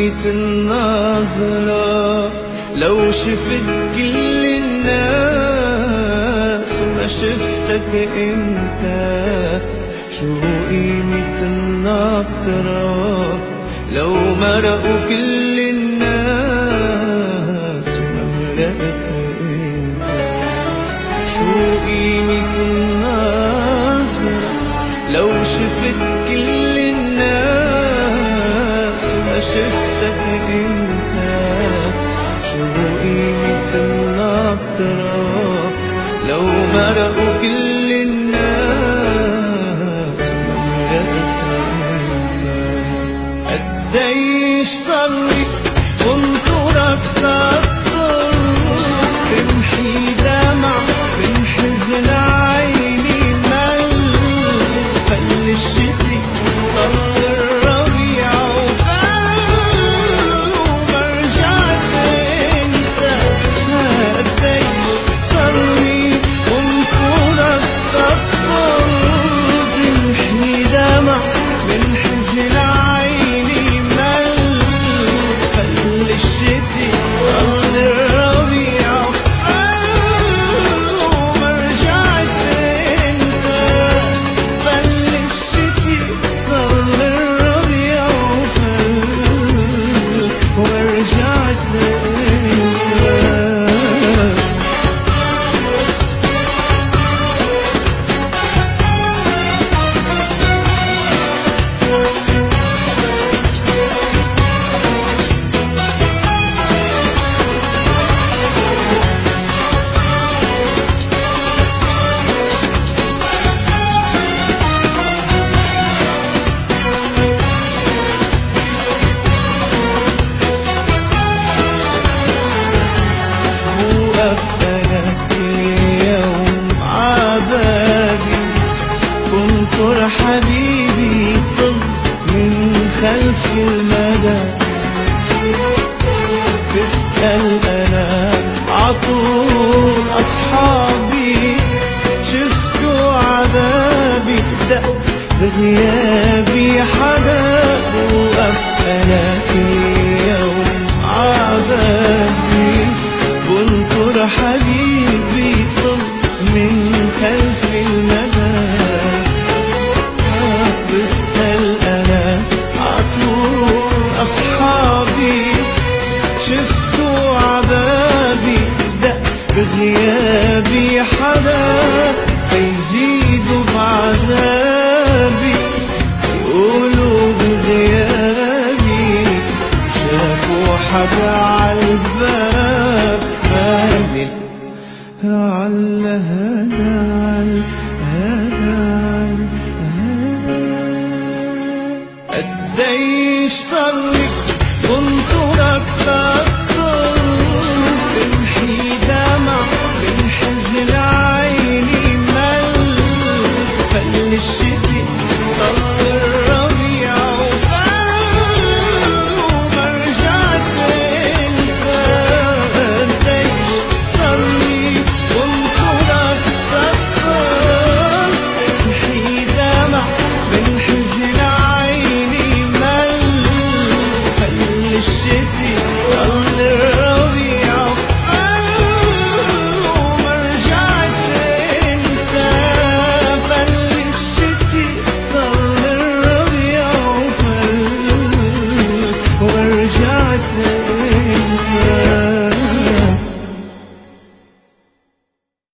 ميت النظرة لو شفت كل الناس وما شفتك انت، شو قيمة النطرة لو مرقوا كل الناس وما مرقت انت؟ شو قيمة النظرة لو شفت كل الناس وما شفتك انت؟ شو قيمة النطرة لو مرقوا كل الناس وما مرقت انت؟ قديش صارلي وانطرك تقطر تمحي دمع من حزن عيني مل، فل الشتي طل الربيع وفل وما رجعت انت. قديش صارلي وانطرك تقطر تمحي دمع من حزن عيني مل، فل الشتي طل الربيع وفل وما رجعت انت. فل الشتي طل الربيع وفل وما رجعت انت. وقف أنا كل يوم عبابي بنطر حبيبي طل من خلف المدى، بسأل أنا عطول أصحابي شفتوا عذابي دق بغيابي حدا. وقف أنا كل يوم عبابي بنطر حبيبي طل من خلف المدى، بسأل أنا عطول أصحابي شفتوا عذابي دق بغيابي حدا. هيزيدوا بعذابي يقولوا بغيابي شافوا حدا عالباب فالل عالهدى. قديش